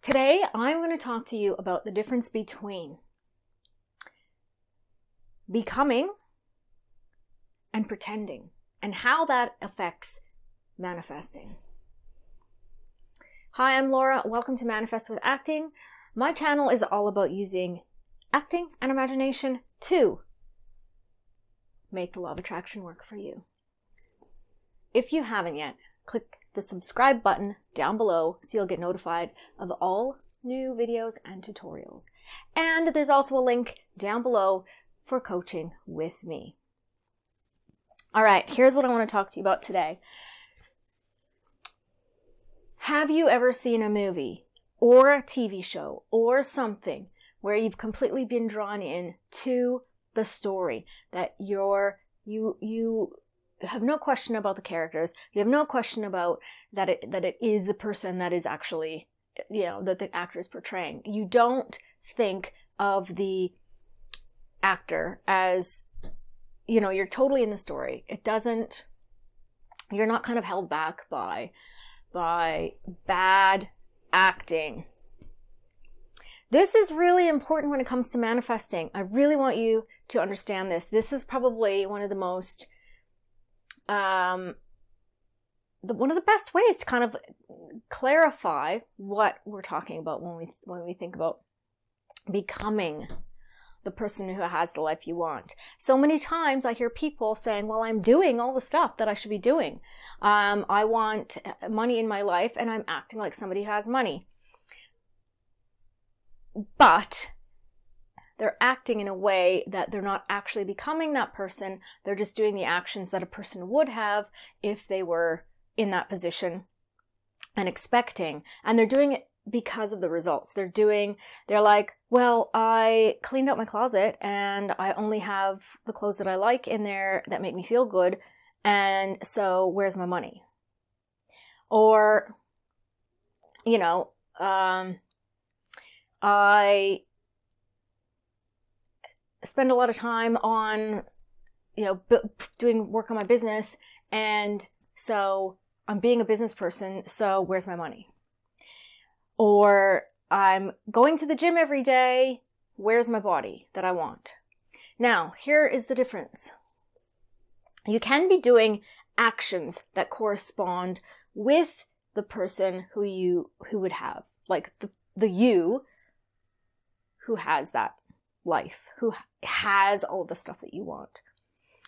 Today, I'm going to talk to you about the difference between becoming and pretending, and how that affects manifesting. Hi, I'm Laura. Welcome to Manifest with Acting. My channel is all about using acting and imagination to make the law of attraction work for you. If you haven't yet, click the subscribe button down below so you'll get notified of all new videos and tutorials. And there's also a link down below for coaching with me. All right, here's what I want to talk to you about today. Have you ever seen a movie or a TV show or something where you've completely been drawn in to the story, that you have no question about the characters, you have no question about that it is the person that is actually, that the actor is portraying. You don't think of the actor as, you're totally in the story. You're not kind of held back by bad acting. This is really important when it comes to manifesting. I really want you to understand this. This is probably one of the most one of the best ways to kind of clarify what we're talking about when we think about becoming the person who has the life you want. So many times I hear people saying, well, I'm doing all the stuff that I should be doing. I want money in my life and I'm acting like somebody who has money. But they're acting in a way that they're not actually becoming that person. They're just doing the actions that a person would have if they were in that position and expecting. And they're doing it because of the results. They're like, well, I cleaned out my closet and I only have the clothes that I like in there that make me feel good. And so where's my money? Or, I spend a lot of time on, doing work on my business. And so I'm being a business person. So where's my money? Or I'm going to the gym every day. Where's my body that I want? Now, here is the difference. You can be doing actions that correspond with the person who would have, like the you who has that life, who has all the stuff that you want.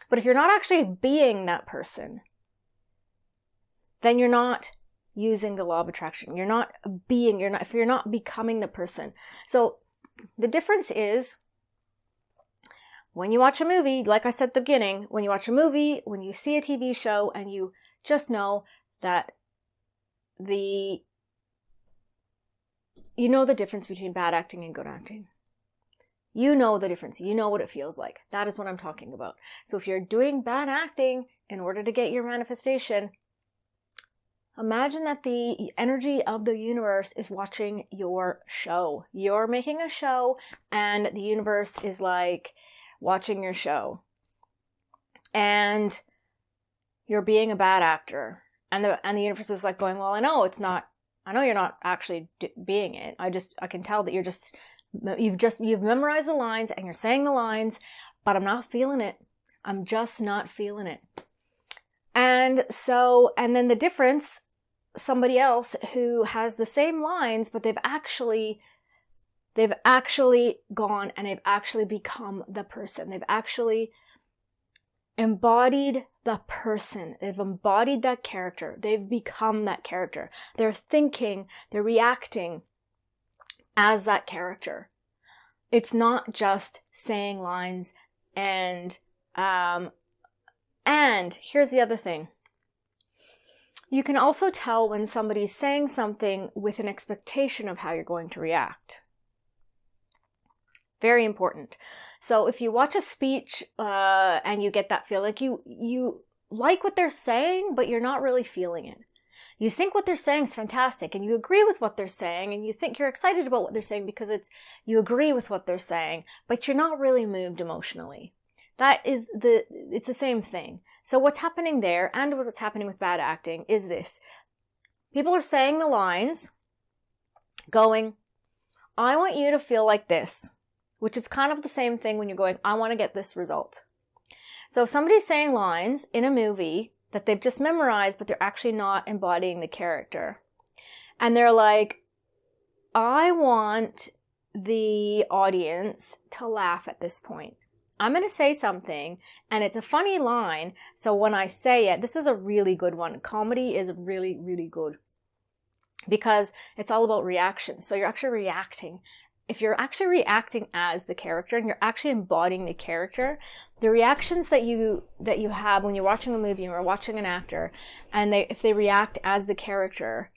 But if you're not actually being that person, then you're not using the law of attraction. If you're not becoming the person. So the difference is, when you watch a movie, like I said at the beginning, when you watch a movie, when you see a TV show, and you just know that you know the difference between bad acting and good acting. You know the difference. You know what it feels like. That is what I'm talking about. So if you're doing bad acting in order to get your manifestation, imagine that the energy of the universe is watching your show. You're making a show and the universe is like watching your show. And you're being a bad actor. And the universe is like going, well, I know you're not actually being it. I can tell that you've memorized the lines and you're saying the lines, but I'm not feeling it. I'm just not feeling it. And then the difference, somebody else who has the same lines, but they've actually gone and they've actually become the person. They've actually embodied the person. They've embodied that character. They've become that character. They're thinking, they're reacting as that character. It's not just saying lines. And here's the other thing. You can also tell when somebody's saying something with an expectation of how you're going to react. Very important. So if you watch a speech and you get that feel like you like what they're saying, but you're not really feeling it. You think what they're saying is fantastic and you agree with what they're saying and you think you're excited about what they're saying because you agree with what they're saying, but you're not really moved emotionally. It's the same thing. So what's happening there and what's happening with bad acting is this. People are saying the lines going, I want you to feel like this, which is kind of the same thing when you're going, I want to get this result. So if somebody's saying lines in a movie that they've just memorized, but they're actually not embodying the character, and they're like, I want the audience to laugh at this point. I'm going to say something, and it's a funny line, so when I say it, this is a really good one. Comedy is really, really good because it's all about reaction. So you're actually reacting. If you're actually reacting as the character and you're actually embodying the character, the reactions that you have when you're watching a movie or watching an actor, and if they react as the character,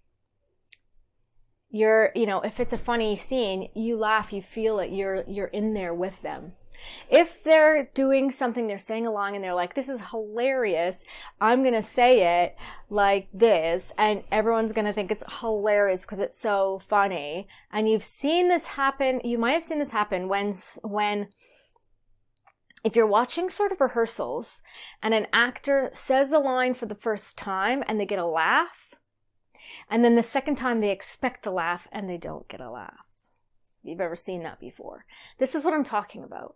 if it's a funny scene, you laugh, you feel it, you're in there with them. If they're doing something, they're saying a line and they're like, this is hilarious, I'm going to say it like this, and everyone's going to think it's hilarious because it's so funny. And you've seen this happen, you might have seen this happen when if you're watching sort of rehearsals and an actor says a line for the first time and they get a laugh, and then the second time they expect the laugh and they don't get a laugh. You've ever seen that before. This is what I'm talking about.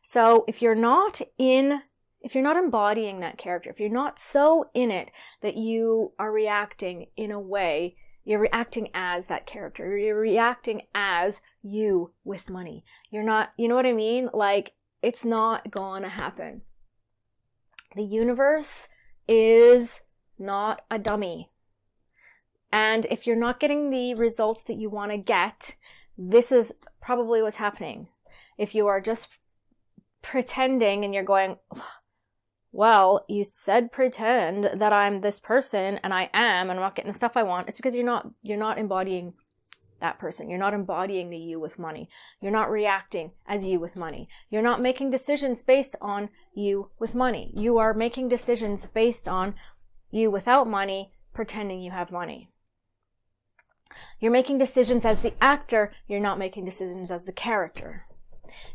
So if you're not embodying that character, if you're not so in it that you are reacting in a way, you're reacting as that character, you're reacting as you with money. You're not, you know what I mean? Like, it's not gonna happen. The universe is not a dummy. And if you're not getting the results that you want to get, this is probably what's happening. If you are just pretending and you're going, well, you said pretend that I'm this person and I am, and I'm not getting the stuff I want, it's because you're not embodying that person. You're not embodying the you with money. You're not reacting as you with money. You're not making decisions based on you with money. You are making decisions based on you without money, pretending you have money. You're making decisions as the actor. You're not making decisions as the character.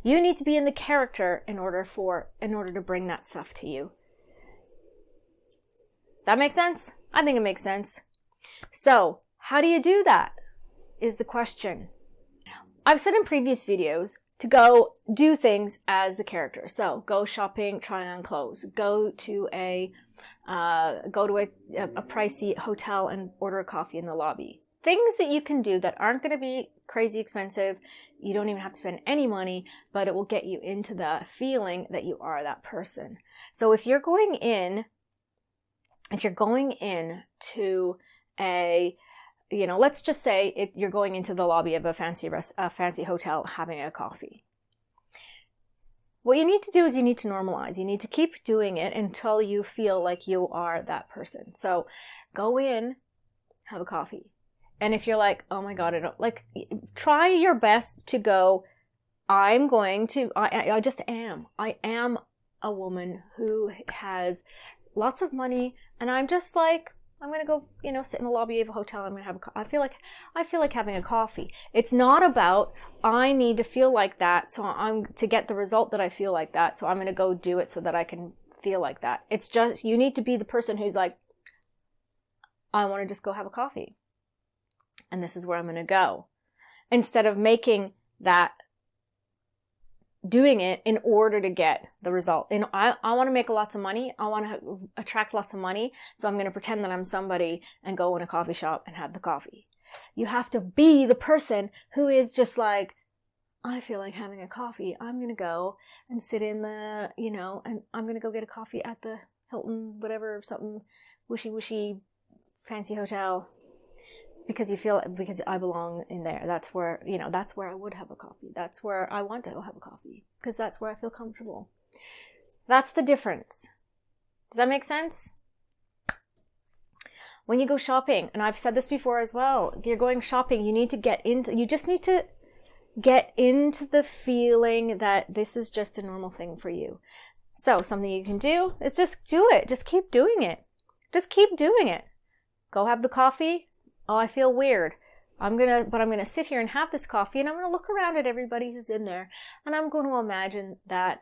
You need to be in the character in order to bring that stuff to you. Does that make sense? I think it makes sense. So, how do you do that? Is the question. I've said in previous videos to go do things as the character. So, go shopping, try on clothes. Go to a pricey hotel and order a coffee in the lobby. Things that you can do that aren't going to be crazy expensive. You don't even have to spend any money, but it will get you into the feeling that you are that person. So if you're going in to a, let's just say you're going into the lobby of a fancy hotel having a coffee. What you need to do is you need to normalize. You need to keep doing it until you feel like you are that person. So go in, have a coffee. And if you're like, oh my God, try your best to go, I just am. I am a woman who has lots of money, and I'm just like, I'm going to go, sit in the lobby of a hotel. I'm going to have I feel like having a coffee. It's not about, I need to feel like that. So to get the result that I feel like that. So I'm going to go do it so that I can feel like that. It's just, you need to be the person who's like, I want to just go have a coffee. And this is where I'm going to go. Instead of making that, doing it in order to get the result. And I want to make lots of money. I want to attract lots of money. So I'm going to pretend that I'm somebody and go in a coffee shop and have the coffee. You have to be the person who is just like, I feel like having a coffee. I'm going to go and sit in the, and I'm going to go get a coffee at the Hilton, whatever, something wishy-washy fancy hotel. Because I belong in there. That's where I would have a coffee. That's where I want to go have a coffee. Because that's where I feel comfortable. That's the difference. Does that make sense? When you go shopping, and I've said this before as well, you're going shopping, you just need to get into the feeling that this is just a normal thing for you. So something you can do is just do it. Just keep doing it. Just keep doing it. Go have the coffee. Oh, I feel weird. I'm going to sit here and have this coffee, and I'm going to look around at everybody who's in there, and I'm going to imagine that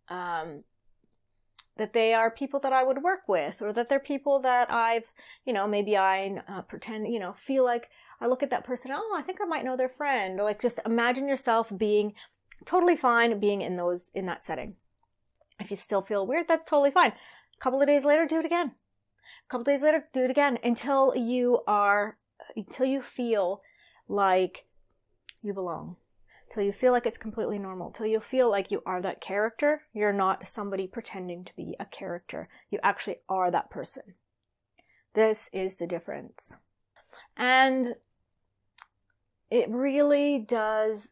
that they are people that I would work with, or that they're people that I've, maybe I pretend, feel like I look at that person, oh, I think I might know their friend. Or like, just imagine yourself being totally fine being in that setting. If you still feel weird, that's totally fine. A couple of days later, do it again. A couple days later, do it again until you feel like you belong. Till you feel like it's completely normal. Till you feel like you are that character. You're not somebody pretending to be a character. You actually are that person. This is the difference. And it really does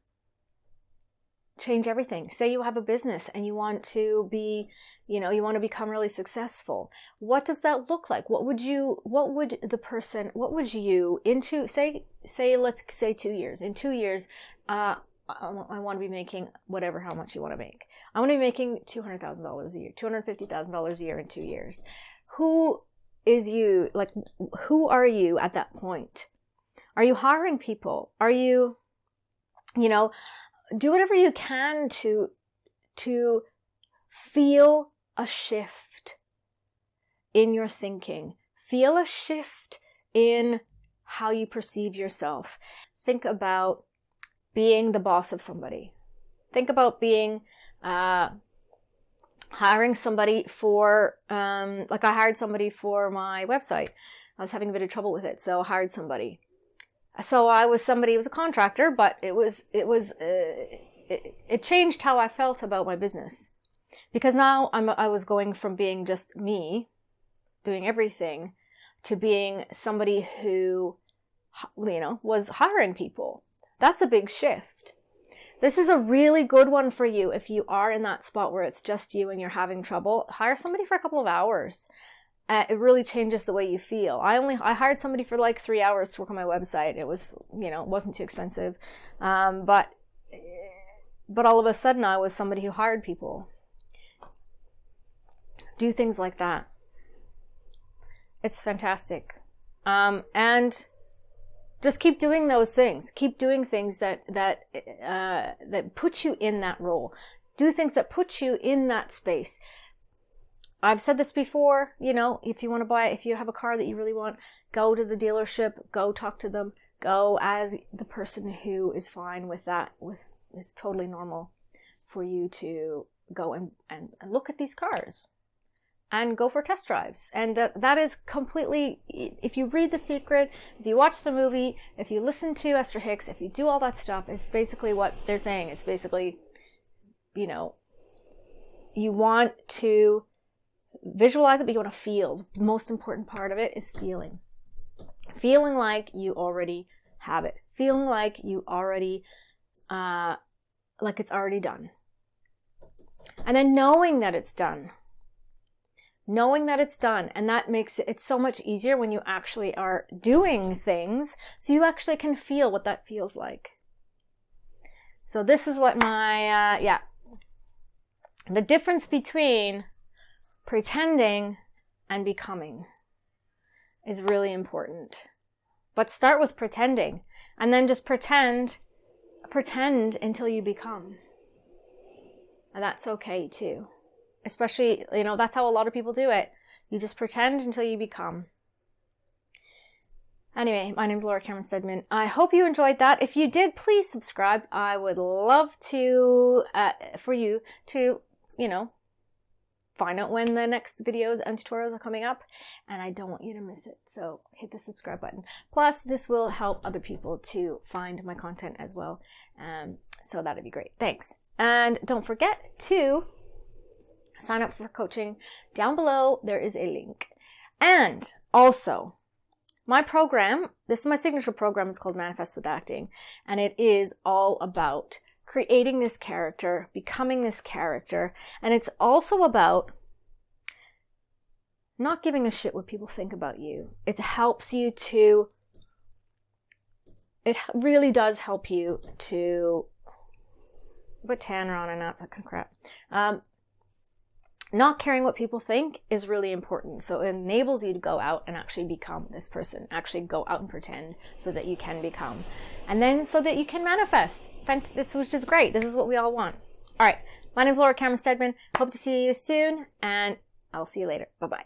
change everything. Say you have a business and you want to be, you want to become really successful. What does that look like? Let's say 2 years. In 2 years, I want to be making how much you want to make. I want to be making $200,000 a year, $250,000 a year in 2 years. Who is you? Like, who are you at that point? Are you hiring people? Are you, do whatever you can to feel a shift in your thinking. Feel a shift in how you perceive yourself. Think about being the boss of somebody. Think about being, hiring somebody for, I hired somebody for my website. I was having a bit of trouble with it, so I hired somebody. So it was a contractor, but it changed how I felt about my business. Because now I was going from being just me, doing everything, to being somebody who, was hiring people. That's a big shift. This is a really good one for you if you are in that spot where it's just you and you're having trouble. Hire somebody for a couple of hours. It really changes the way you feel. I hired somebody for like 3 hours to work on my website. It was, it wasn't too expensive. But all of a sudden I was somebody who hired people. Do things like that. It's fantastic. And just keep doing those things. Keep doing things that put you in that role. Do things that put you in that space. I've said this before, if you have a car that you really want, go to the dealership, go talk to them, go as the person who is fine with that, it's totally normal for you to go and look at these cars and go for test drives. And that is completely, if you read The Secret, if you watch the movie, if you listen to Esther Hicks, if you do all that stuff, it's basically what they're saying. It's basically, you want to visualize it, but you want to feel. The most important part of it is feeling. Feeling like you already have it. Feeling like you already, like it's already done. And then knowing that it's done. Knowing that it's done. And that makes it so much easier when you actually are doing things, so you actually can feel what that feels like. So this is what the difference between pretending and becoming is really important. But start with pretending, and then just pretend until you become. And that's okay too. Especially, that's how a lot of people do it. You just pretend until you become. Anyway, my name's Laura Cameron-Stedman. I hope you enjoyed that. If you did, please subscribe. I would love to, for you to, find out when the next videos and tutorials are coming up, and I don't want you to miss it. So hit the subscribe button. Plus, this will help other people to find my content as well. So that'd be great. Thanks. And don't forget to sign up for coaching. Down below, there is a link. And also, my program, this is my signature program, is called Manifest with Acting, and it is all about creating this character, becoming this character, and it's also about not giving a shit what people think about you. It really does help you to put tanner on, and that's that kind of crap. Not caring what people think is really important. So it enables you to go out and actually become this person. Actually go out and pretend so that you can become. And then so that you can manifest. Which is great. This is what we all want. All right. My name is Laura Cameron-Stedman. Hope to see you soon, and I'll see you later. Bye-bye.